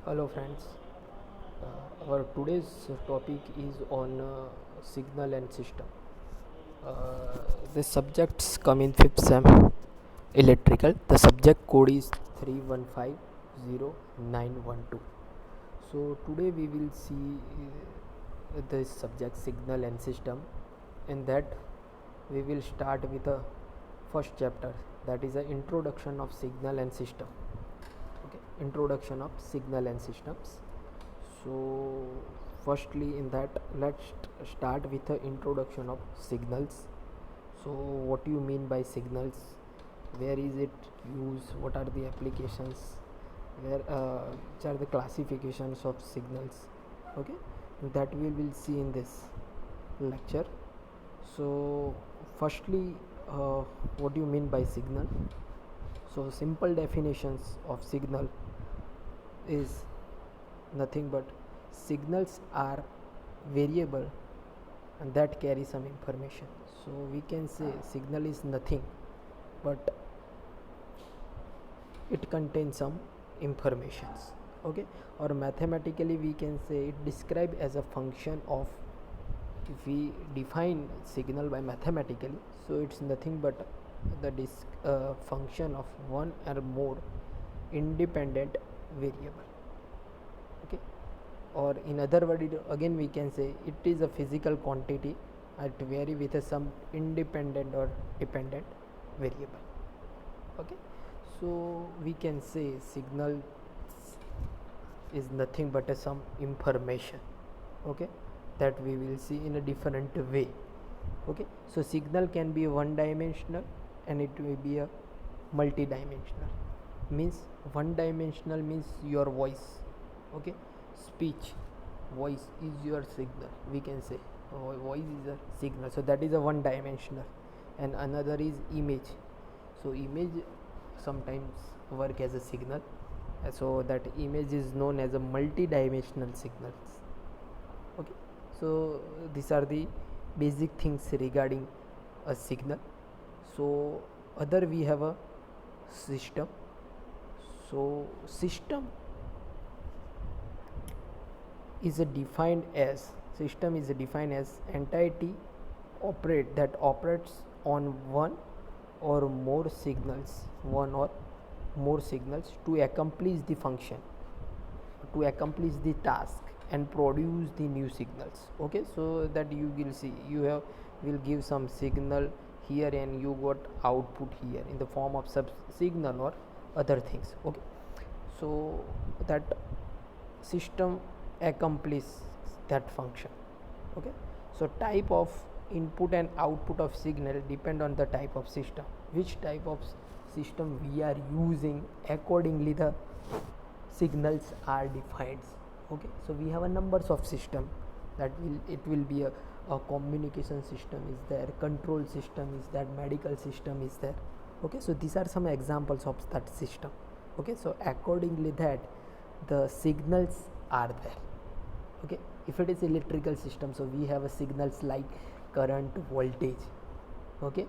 Hello friends, our today's topic is on signal and system. The subjects come in 5th sem electrical. The subject code is 31509112. So today we will see this subject signal and system. In that we will start with the first chapter, that is the introduction of signal and system. Okay, introduction of signal and systems. So firstly in that, let's start with the introduction of signals. So what do you mean by signals, where is it used, what are the applications, which are the classifications of signals. Okay, that we will see in this lecture. So firstly, what do you mean by signal? So simple definitions of signal is nothing but signals are variable and that carry some information. So we can say signal is nothing but it contains some informations. Okay, or mathematically we can say it described as a function of, if we define signal by mathematically, so it's nothing but the function of one or more independent variable. Okay, or in other words, again we can say it is a physical quantity at vary with some independent or dependent variable. Okay, so we can say signal is nothing but some information. Okay, that we will see in a different way. Okay, so signal can be one dimensional and it may be a multi-dimensional. Means one dimensional means your voice. Okay, speech, voice is your signal, we can say voice is a signal, so that is a one dimensional. And another is image. So image sometimes work as a signal, so that image is known as a multi-dimensional signals. Okay, so these are the basic things regarding a signal. So other we have a system. So system is defined as entity that operates on one or more signals to accomplish the function, to accomplish the task and produce the new signals. Okay, so that you will see, will give some signal here and you got output here in the form of sub signal or other things. Okay, so that system accomplish that function. Okay, so type of input and output of signal depend on the type of system, which type of system we are using, accordingly the signals are defined. Okay, so we have a numbers of system, it will be a communication system is there, control system is there, medical system is there. Okay, so these are some examples of that system. Okay, so accordingly that the signals are there. Okay, if it is electrical system, so we have a signals like current, voltage. Okay,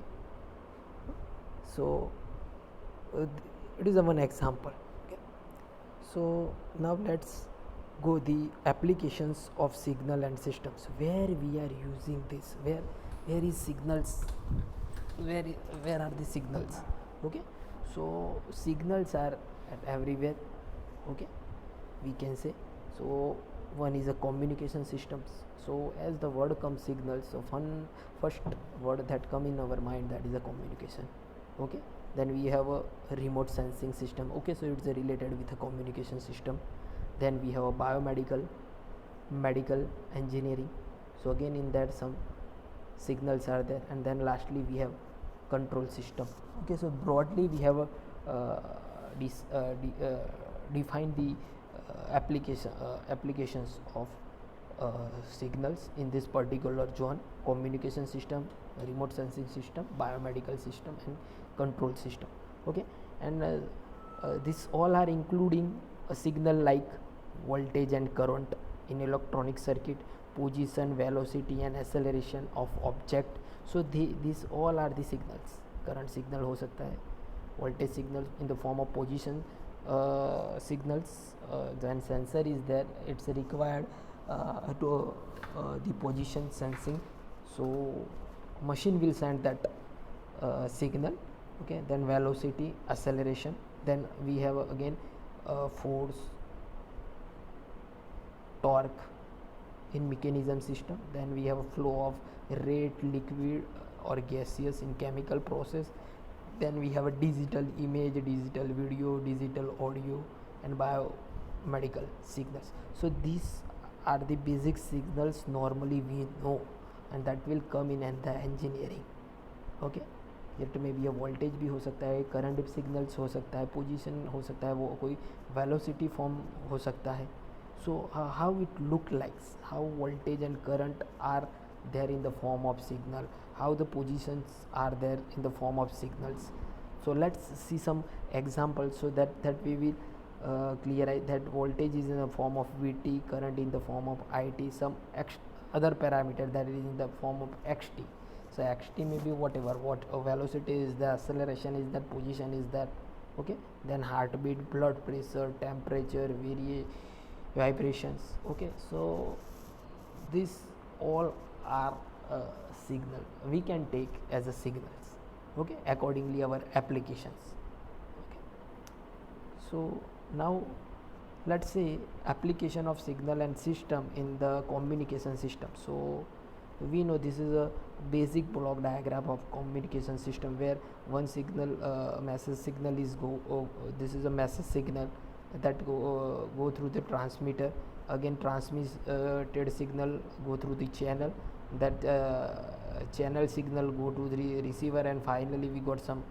so it is a one example. Okay, so now let's go the applications of signal and systems, where we are using this, where is signals, where are the signals. Okay, so signals are at everywhere. Okay, we can say, so one is a communication systems. So as the word comes signals, so first word that come in our mind, that is a communication. Okay, then we have a remote sensing system. Okay, so it's related with a communication system. Then we have a biomedical, medical, engineering. So again in that some signals are there. And then lastly we have control system. Okay, so broadly we have a define the applications of signals in this particular zone: communication system, remote sensing system, biomedical system and control system. Okay, and this all are including a signal like voltage and current in electronic circuit, position, velocity and acceleration of object. So these all are the signals. Current signal हो सकता है, voltage signal in the form of position, signals. When sensor is there, it's required to the position sensing. So machine will send that signal. Okay, then velocity, acceleration, then we have again force, torque in mechanism system, then we have a flow of rate, liquid or gaseous in chemical process, then we have a digital image, digital video, digital audio, and biomedical signals. So these are the basic signals normally we know, and that will come in the engineering. Okay, it में भी voltage भी हो सकता है, current signals हो सकता है, position हो सकता है, वो कोई वेलोसिटी फॉर्म हो सकता है. So how it look like, how voltage and current are there in the form of signal, how the positions are there in the form of signals. So let's see some examples so that we will clear that voltage is in the form of Vt, current in the form of It, some other parameter that is in the form of Xt. So Xt may be whatever, what velocity is there, acceleration is that, position is that. Okay, then heartbeat, blood pressure, temperature, vibrations. Okay, so these all are signal we can take as a signals. Okay, accordingly our applications. Okay, so now let's say application of signal and system in the communication system. So we know this is a basic block diagram of communication system where one signal message signal is this is a message signal that go through the transmitter, again transmitted signal go through the channel, that channel signal go to the receiver, and finally we got some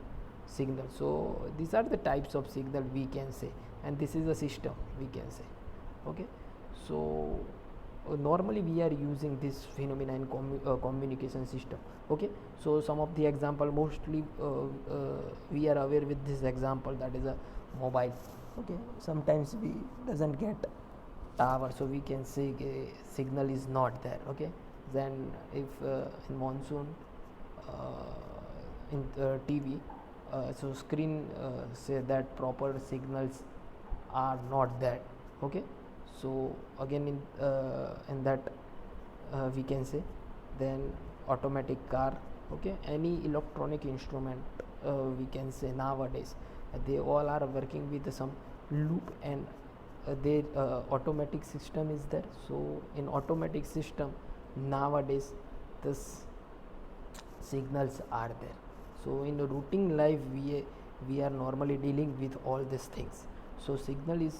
signal. So these are the types of signal we can say, and this is a system we can say. Okay, so normally we are using this phenomena in communication system. Okay, so some of the example, mostly we are aware with this example, that is a mobile. Okay, sometimes we doesn't get tower, so we can say signal is not there. Okay, then if in monsoon in TV, so screen say that proper signals are not there. Okay, so again in that we can say, then automatic car. Okay, any electronic instrument we can say nowadays they all are working with some loop, and their automatic system is there. So in automatic system nowadays this signals are there. So in the routine life we are normally dealing with all these things. So signal is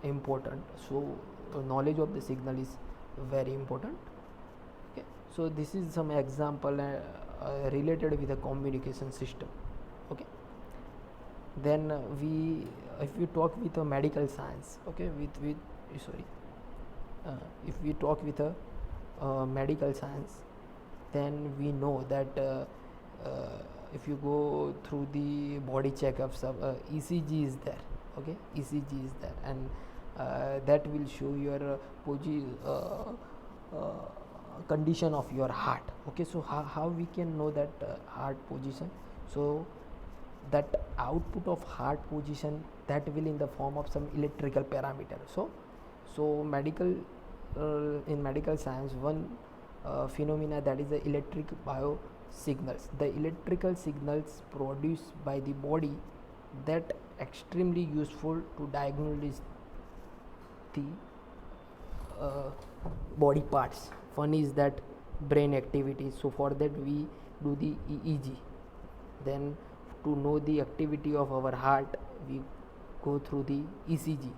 important, so knowledge of the signal is very important. Okay, so this is some example related with the communication system. Okay, then if we talk with a medical science. Okay, with sorry if we talk with a medical science, then we know that if you go through the body checkups, ECG is there. Okay, ECG is there, and that will show your condition of your heart. Okay, so how we can know that heart position? So that output of heart position, that will in the form of some electrical parameter. So medical in medical science, one phenomena, that is the electric bio signals, the electrical signals produced by the body, that extremely useful to diagnose the body parts. One is that brain activity, so for that we do the EEG. Then to know the activity of our heart, we go through the ECG,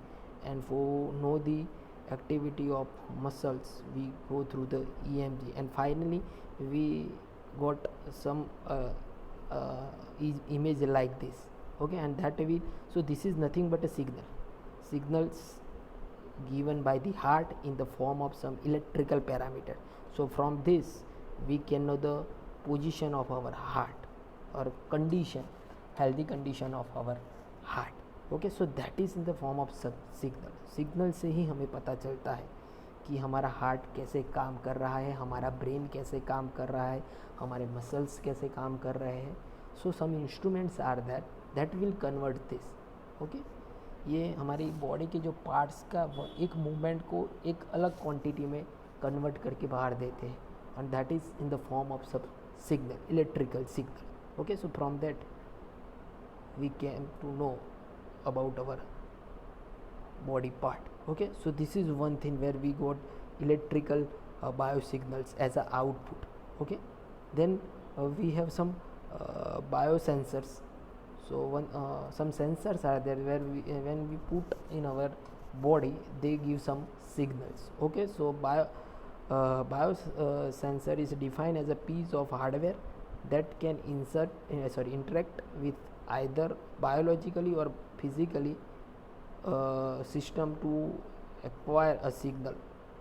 and for know the activity of muscles, we go through the EMG, and finally we got some image like this. Okay, and that we, so this is nothing but a signals given by the heart in the form of some electrical parameter. So from this we can know the position of our heart or condition, healthy condition of our heart. Okay, so that is in the form of signal से ही हमें पता चलता है कि हमारा heart कैसे काम कर रहा है, हमारा ब्रेन कैसे काम कर रहा है, हमारे मसल्स कैसे काम कर रहे हैं. So some instruments are that will convert this. Okay, ये हमारी बॉडी के जो पार्ट्स का एक मूवमेंट को एक अलग क्वांटिटी में कन्वर्ट करके बाहर देते हैं, and that is in the form of sub signal, electrical signal. Okay, so from that we came to know about our body part. Okay, so this is one thing where we got electrical biosignals as a output. Okay, then we have some biosensors. So some sensors are there where when we put in our body, they give some signals. Okay, so biosensor is defined as a piece of hardware that can interact with either biologically or physically system to acquire a signal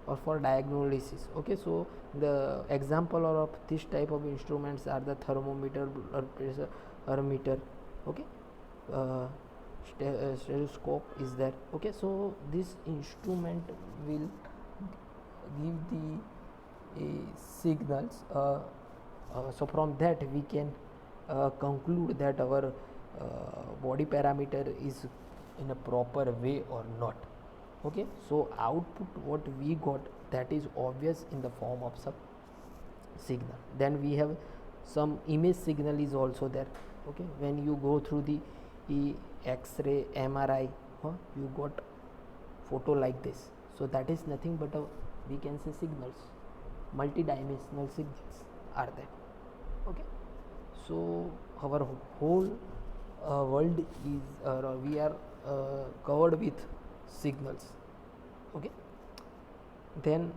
or for diagnosis. Okay, so the example of this type of instruments are the thermometer, blood pressure meter. Okay, stethoscope is there. Okay, so this instrument will give the signals. So from that we can conclude that our body parameter is in a proper way or not. Okay, so output what we got, that is obvious in the form of some signal. Then we have some image signal is also there. Okay, when you go through the X-ray, MRI, you got photo like this, so that is nothing but we can say signals, multi-dimensional signals are there. Okay, so our whole world is we are covered with signals. Okay, then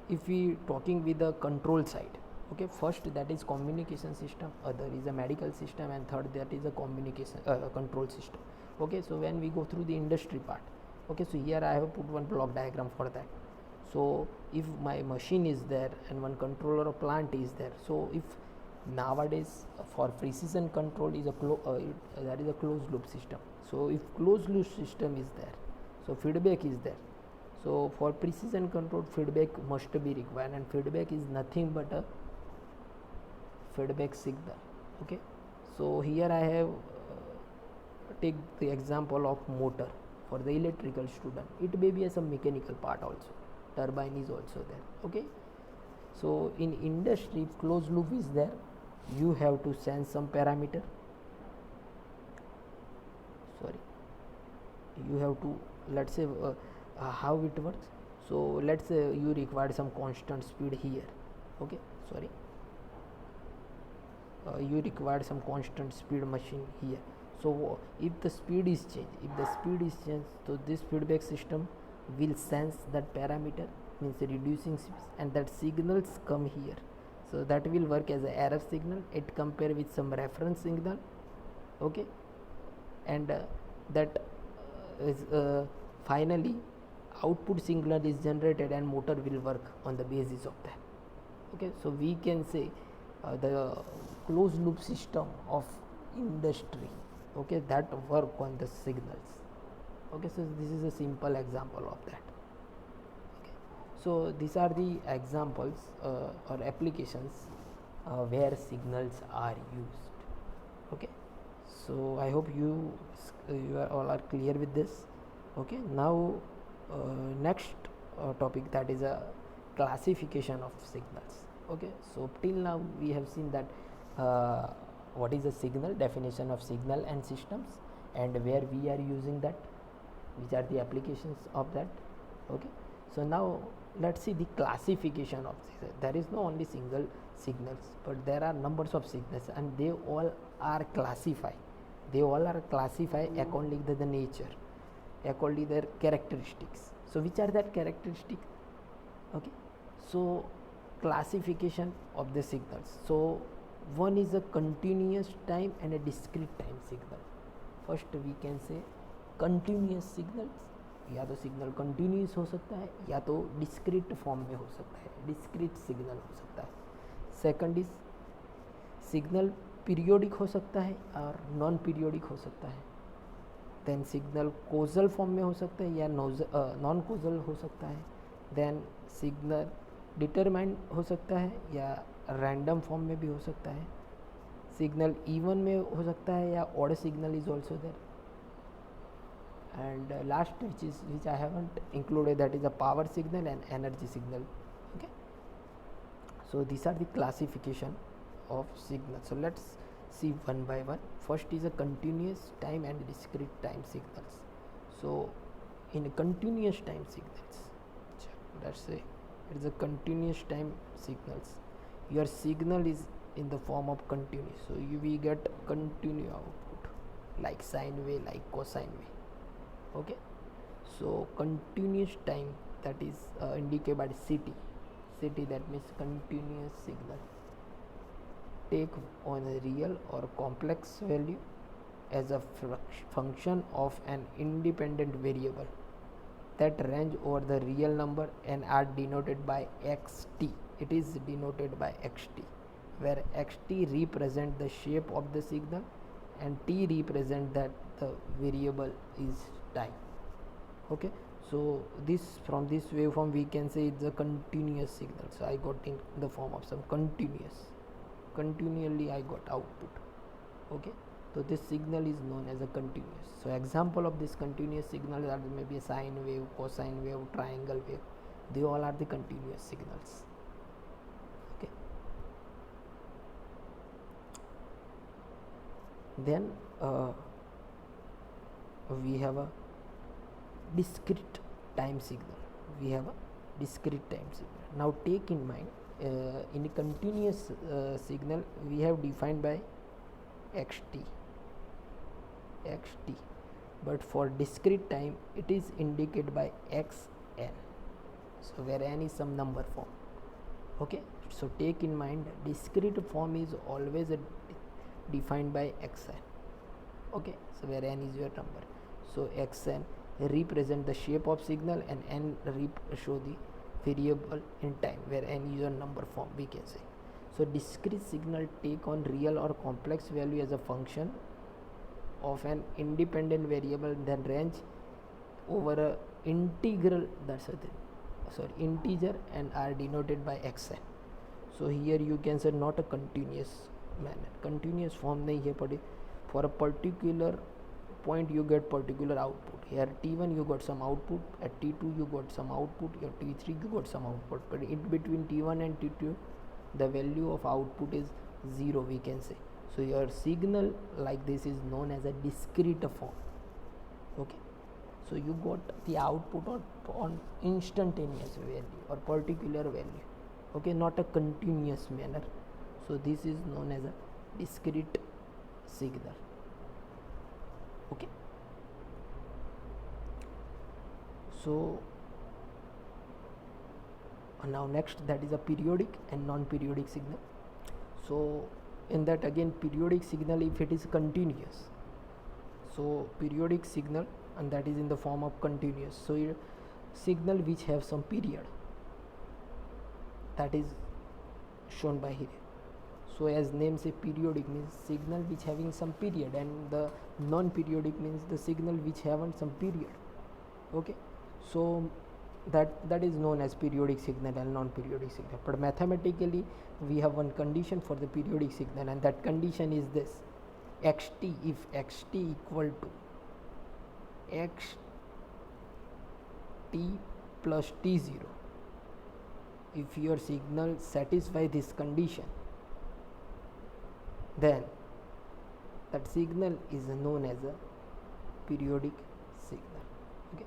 if we talking with the control side, okay, first that is communication system, other is a medical system, and third that is a communication control system. Okay, so when we go through the industry part, okay, so here I have put one block diagram for that. So if my machine is there and one controller or plant is there, so if nowadays for precision control is that is a closed loop system. So if closed loop system is there, so feedback is there. So for precision control, feedback must be required, and feedback is nothing but a feedback signal. Okay, so here I have take the example of motor for the electrical student. It may be some mechanical part also, turbine is also there. Okay, so in industry, closed loop is there, you have to sense some parameter. You have to, let's say how it works. So let's say you require some constant speed here. Okay, you require some constant speed machine here. So if the speed is changed, so this feedback system will sense that parameter, means reducing speed, and that signals come here. So that will work as an error signal. It compare with some reference signal. Okay, and that is finally output signal is generated, and motor will work on the basis of that. Okay, so we can say the closed loop system of industry, okay, that work on the signals. Okay, so this is a simple example of that. Okay, so these are the examples or applications where signals are used. Okay, so I hope you are all are clear with this. Okay, now next topic, that is a classification of signals. Okay, so till now we have seen that what is a signal, definition of signal and systems, and where we are using that, which are the applications of that. Okay, so now let's see the classification of signals. There is no only single signals, but there are numbers of signals, and they all are classified. According to the nature, according to their characteristics. So which are that characteristics? Okay, so classification of the signals. So one is a continuous time and a discrete time signal. First we can say continuous signals, या तो signal continuous हो सकता है या तो discrete form में हो सकता है, डिस्क्रीट सिग्नल हो सकता है. सेकंड इज सिग्नल पीरियोडिक हो सकता है और नॉन पीरियोडिक हो सकता है. देन सिग्नल कोजल फॉर्म में हो सकता है या नॉन कोजल हो सकता है. देन सिग्नल डिटरमाइंड हो सकता है या रैंडम फॉर्म में भी हो सकता है. सिग्नल इवन में हो सकता है या odd signal is also there. and last which I haven't included, that is a power signal and energy signal. Okay, so these are the classification of signals. So let's see one by one. First is a continuous time and discrete time signals. So in continuous time signals, let's say it is a continuous time signals, your signal is in the form of continuous, so we get continuous output like sine wave, like cosine wave. Okay, so continuous time, that is indicated by CT. That means continuous signal take on a real or complex value as a function of an independent variable that range over the real number and are denoted by xt. It is denoted by xt, where xt represent the shape of the signal and t represent that the variable is time. Okay, so this, from this waveform we can say it's a continuous signal. So I got in the form of some continually I got output. Okay, so this signal is known as a continuous. So example of this continuous signal are maybe a sine wave, cosine wave, triangle wave. They all are the continuous signals. Okay, then we have a discrete time signal. Now take in mind, in a continuous signal we have defined by xt, but for discrete time it is indicated by xn, so where n is some number form. Okay, so take in mind discrete form is always defined by xn. Okay, so where n is your number, so xn represent the shape of signal and n show the variable in time, where n is your number form, we can say. So discrete signal take on real or complex value as a function of an independent variable, then range over a integral, that's a thing, integer, and are denoted by xn. So here you can say not a continuous manner, continuous form nahi hai pade. For a particular point you get particular output. Here t1 you got some output, at t2 you got some output, your t3 you got some output, but in between t1 and t2 the value of output is 0, we can say. So your signal like this is known as a discrete form. Okay, so you got the output on instantaneous value or particular value. Okay, not a continuous manner. So this is known as a discrete signal. Okay, so now next, that is a periodic and non-periodic signal. So in that again, periodic signal, if it is continuous, so periodic signal, and that is in the form of continuous, so signal which have some period, that is shown by here. So as name say, periodic means signal which having some period, and the non-periodic means the signal which haven't some period. Okay, so that is known as periodic signal and non-periodic signal. But mathematically we have one condition for the periodic signal, and that condition is this: xt, if xt equal to xt plus t0, if your signal satisfy this condition, then that signal is known as a periodic signal. Okay,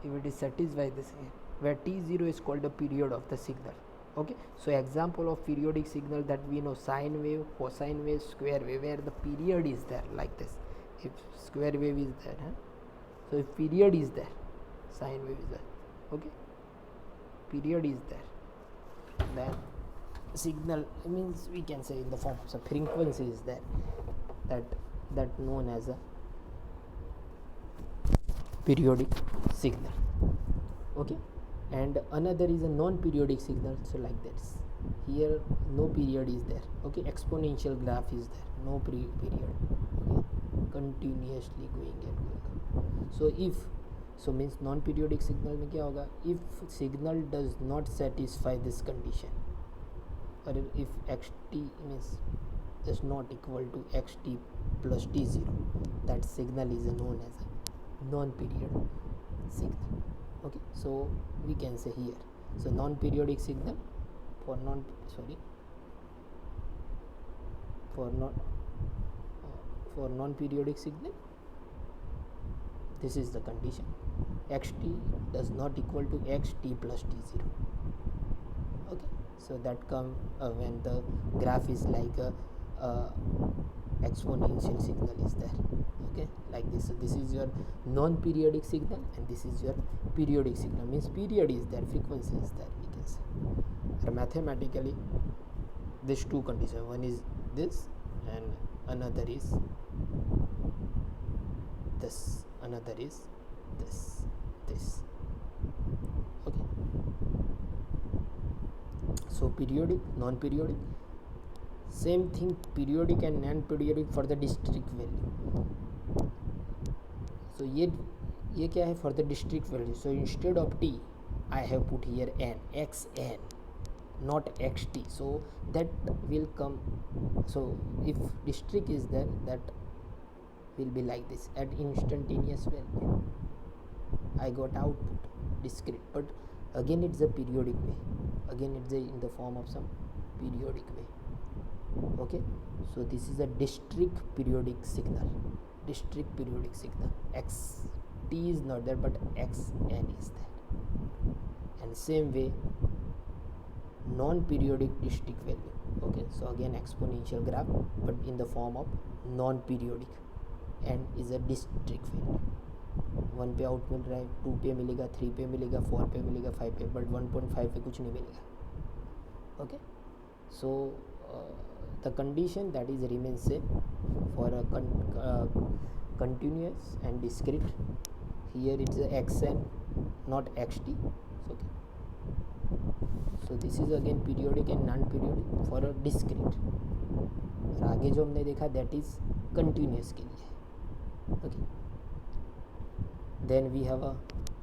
if it is satisfied this here, where t0 is called the period of the signal. Okay, so example of periodic signal that we know: sine wave, cosine wave, square wave, where the period is there like this. If square wave is there, so if period is there, sine wave is there. Okay, period is there, then signal means we can say in the form of some frequency is there, that known as a periodic signal. Okay, and another is a non-periodic signal. So like this, here no period is there. Okay, exponential graph is there, no period. Okay, continuously going and going. So if so means non-periodic signal में क्या होगा? If signal does not satisfy this condition, or if xt means is not equal to xt plus t0, that signal is known as a non-periodic signal. Okay, so we can say here, so non-periodic signal for non-periodic signal, this is the condition: xt does not equal to xt plus t0. Okay, so that come when the graph is like a exponential signal is there. Okay, like this. So this is your non-periodic signal and this is your periodic signal, means period is there, frequency is there, we can say. Or mathematically these two conditions, one is this and another is this, another is this. Okay, so periodic, non-periodic, same thing, periodic and non-periodic for the discrete value. So ये क्या है, for the discrete value. So instead of t I have put here n, xn, not xt, so that will come. So if discrete is there, that will be like this. At instantaneous value I got output discrete, but again it's a periodic way, again it's in the form of some periodic way. Okay, so this is a discrete periodic signal, discrete periodic signal. X t is not there, but xn is there. And same way non-periodic discrete value. Okay, so again exponential graph, but in the form of non-periodic, and is a discrete value. 1 पे out मिल रहा है, 2 पे मिलेगा, 3 पे मिलेगा, 4 पे मिलेगा, 5 पे, बट 1.5 पे कुछ नहीं मिलेगा. Okay, so the condition that is remains same for a continuous and discrete. Here it's a xn, not xt. Okay, so this is again periodic and non-periodic for a discrete. और आगे जो हमने देखा that is continuous के लिए. Okay, then we have a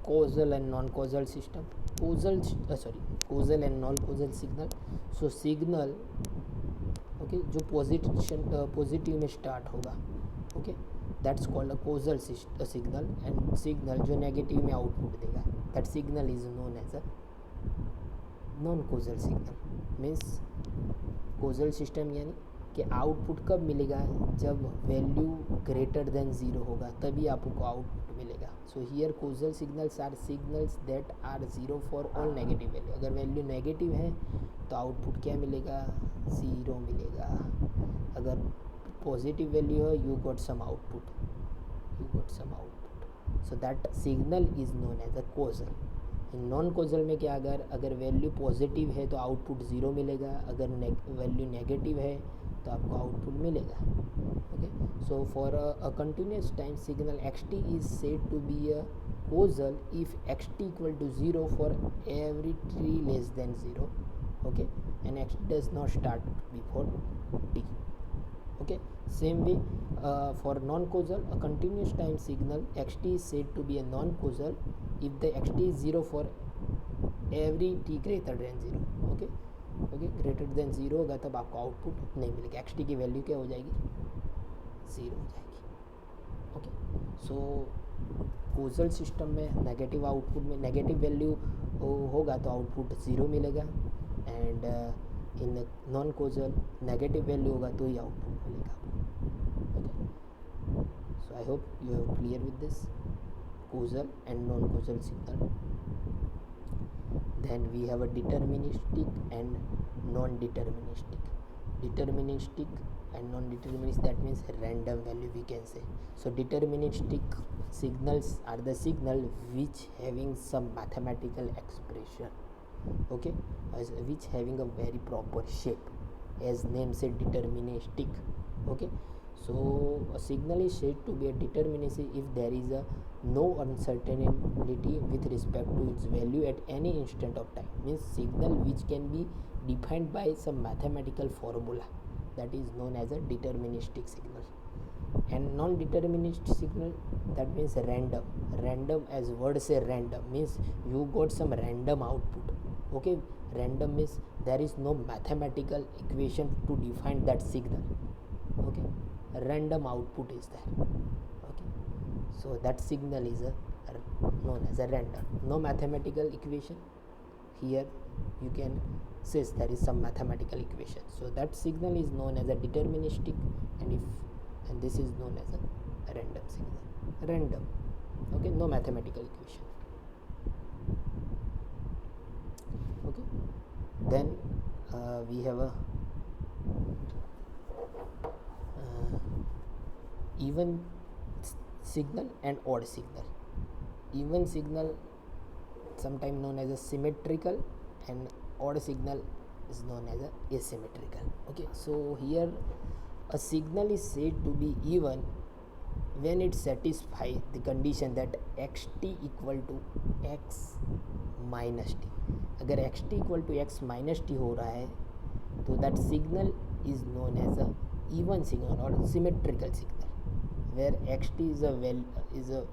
causal and non-causal system. Causal and non-causal signal. So signal okay जो positive में start होगा, okay, that's called a causal signal. And signal जो नेगेटिव में आउटपुट देगा, that signal is known as a non causal signal. Means causal system यानी कि output कब मिलेगा, जब वैल्यू ग्रेटर देन ज़ीरो होगा तभी आपको आउटपुट मिलेगा. So here causal signals are signals that are zero for all negative value. अगर वैल्यू नेगेटिव है तो आउटपुट क्या मिलेगा, ज़ीरो मिलेगा. अगर पॉजिटिव वैल्यू है, you got some output. So that signal is known as a causal. इन non causal में क्या, अगर वैल्यू पॉजिटिव है तो आउटपुट ज़ीरो मिलेगा, अगर वैल्यू नेगेटिव है तो आपको आउटपुट मिलेगा. Okay, so for a continuous time signal xt is said to be a causal if xt equal to 0 for every t less than 0. Okay, and xt does not start before t. Okay, same way for non-causal, a continuous time signal xt is said to be a non-causal if the xt is 0 for every t greater than 0. Okay, greater than zero होगा तब आपको output नहीं मिलेगा. xt की value क्या हो जाएगी, zero हो जाएगी. ओके, सो कॉजल सिस्टम में नेगेटिव आउटपुट में नेगेटिव वैल्यू होगा तो आउटपुट ज़ीरो मिलेगा. And in non causal negative value होगा तो ही आउटपुट मिलेगा. Okay, so I hope you have clear with this causal and non causal signal. Then we have a deterministic and non-deterministic. Deterministic and non-deterministic, that means random value we can say. So deterministic signals are the signal which having some mathematical expression, okay, which having a very proper shape, as name said, deterministic. Okay, so a signal is said to be a deterministic if there is a no uncertainty with respect to its value at any instant of time. Means signal which can be defined by some mathematical formula, that is known as a deterministic signal. And non-deterministic signal, that means random as word say random, means you got some random output. Okay, random means there is no mathematical equation to define that signal. Okay, random output is there. Okay, So that signal is known as a random. No mathematical equation here. You can say there is some mathematical equation. So that signal is known as a deterministic, and this is known as a random signal. Random. Okay, no mathematical equation. Okay, then we have a even signal and odd signal. Even signal sometimes known as a symmetrical, and odd signal is known as a asymmetrical. Okay, so here a signal is said to be even when it satisfies the condition that xt equal to x minus t. अगर xt equal to x minus t हो रहा है तो that signal is known as a even signal or symmetrical signal, where xt is a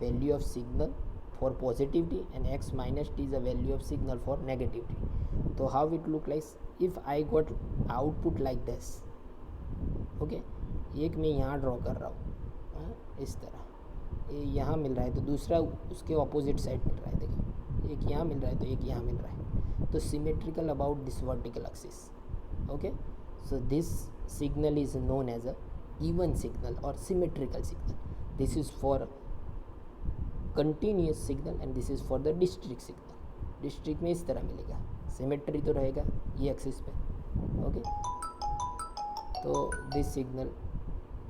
value of signal for positivity and x minus t is a value of signal for negativity. So how it look like if I got output like this. Okay, एक मैं यहाँ draw कर रहा हूँ इस तरह, ये यहाँ मिल रहा है तो दूसरा उसके ऑपोजिट साइड मिल रहा है. देखिए एक यहाँ मिल रहा है तो एक यहाँ मिल रहा है, तो symmetrical about this vertical axis. Okay, so this signal is known as a even signal or symmetrical signal. This is for continuous signal and this is for the discrete signal. District में इस तरह मिलेगा, symmetry तो रहेगा ये axis पे. Okay, तो this signal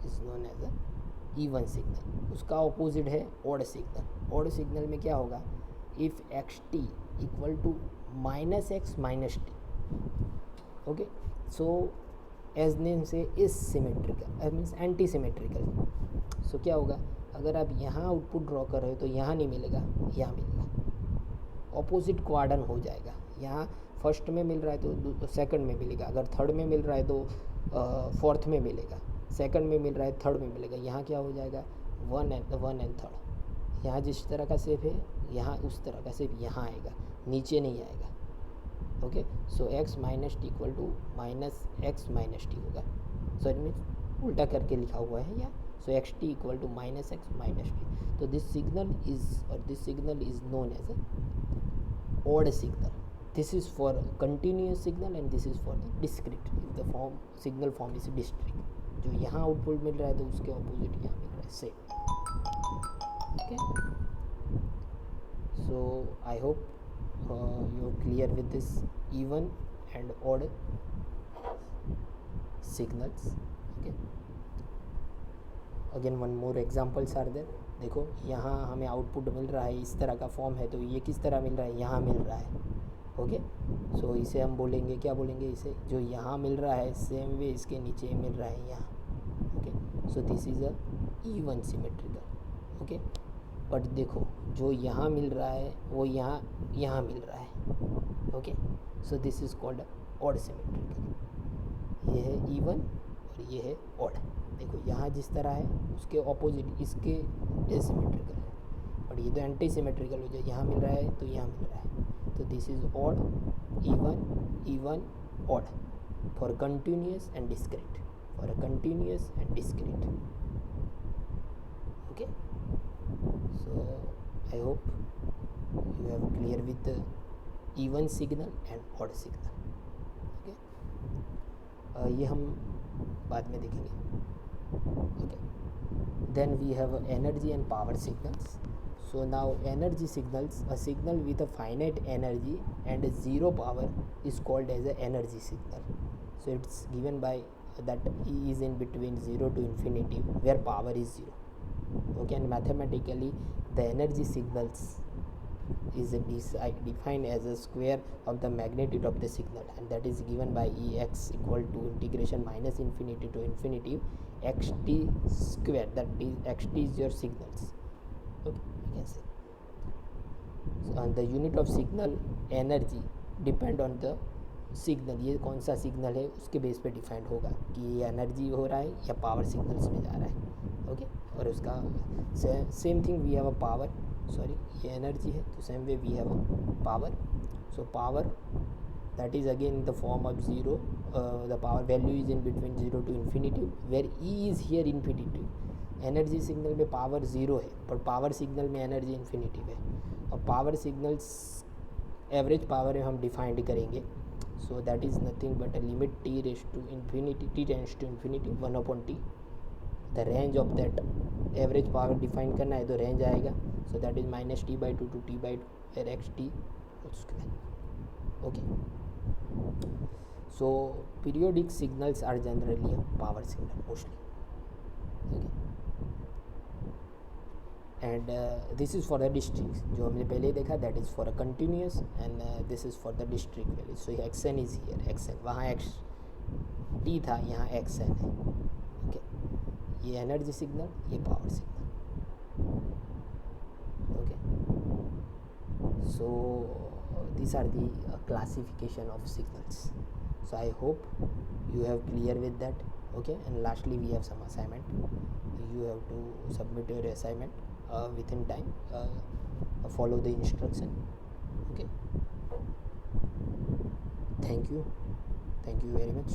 is known as a even signal. उसका ऑपोजिट है ऑड सिग्नल. ऑड सिग्नल में क्या होगा, if x t equal to minus x minus t. Okay, so as name से is symmetrical means anti symmetrical. So क्या होगा, अगर आप यहाँ आउटपुट ड्रॉ कर रहे हो तो यहाँ नहीं मिलेगा, यहाँ मिलेगा, ऑपोजिट क्वाड्रन हो जाएगा. यहाँ फर्स्ट में मिल रहा है तो सेकंड में मिलेगा, अगर थर्ड में मिल रहा है तो फोर्थ में मिलेगा, सेकंड में मिल रहा है थर्ड में मिलेगा. यहाँ क्या हो जाएगा, वन एंड थर्ड. यहाँ जिस तरह का शेप है यहाँ उस तरह का शेप यहाँ आएगा, नीचे नहीं आएगा. Okay, so x minus t equal to minus x minus t होगा. सो इट मीन्स उल्टा करके लिखा हुआ है यहाँ. So x t equal to minus x minus t. तो this signal is known as a odd signal. This is for continuous signal and this is for the discrete. If the signal form is discrete, जो यहाँ output मिल रहा है तो उसके opposite यहाँ मिल रहा है same. Okay, so I hope you are clear with this even and odd signals. Okay, again one more examples are there. देखो यहाँ हमें आउटपुट मिल रहा है, इस तरह का फॉर्म है, तो ये किस तरह मिल रहा है, यहाँ मिल रहा है. ओके, सो इसे हम बोलेंगे, क्या बोलेंगे इसे, जो यहाँ मिल रहा है सेम वे इसके नीचे मिल रहा है यहाँ. Okay, so this is a even symmetrical. Okay, but देखो जो यहाँ मिल रहा है वो यहाँ मिल रहा है. Okay, so this is called odd symmetrical. ये है इवन और ये है ऑड. देखो यहाँ जिस तरह है उसके ऑपोजिट इसके एसिमेट्रिकल है, और ये तो एंटी सिमेट्रिकल हो जाए, यहाँ मिल रहा है तो यहाँ मिल रहा है. तो this is odd even odd for continuous and discrete, for a continuous and discrete. Okay, so I hope you have clear with even signal and odd signal. Okay, ये हम बाद में देखेंगे. Okay, then we have energy and power signals. So now energy signals, a signal with a finite energy and a zero power is called as an energy signal. So it's given by that E is in between 0 to infinity where power is 0. Okay, and mathematically the energy signals is defined as a square of the magnitude of the signal, and that is given by Ex equal to integration minus infinity to infinity xt square. That is xt is your signals. Okay, you can say. So, and the unit of signal energy depend on the signal, ये कौन सा signal है उसके base पे defined होगा कि ये energy हो रहा है या पावर सिग्नल्स में जा रहा है. ओके, और उसका same thing we have a power, sorry ये एनर्जी है तो same way we have a power. So power that is again in the form of 0, the power value is in between 0 to infinity where E is here infinity. Energy signal में power zero है, पर power signal में energy infinitive है। और power signals average power हम defined करेंगे, so that is nothing but a limit T raise to infinity, T tends to infinity 1/t। The range of that average power define करना है तो range आएगा, so that is -t/2 to t/2 xt square. Okay, so periodic signals are generally a power signal mostly, okay, and this is for the districts जो हमने पहले देखा, that is for a continuous and this is for the district value. So xn is here, xn वहाँ x t था, यहाँ xn है, okay, ये energy signal, ये power signal, okay. So these are the classification of signals. So I hope you have clear with that, okay. And lastly we have some assignment. You have to submit your assignment within time, follow the instruction, okay. Thank you very much.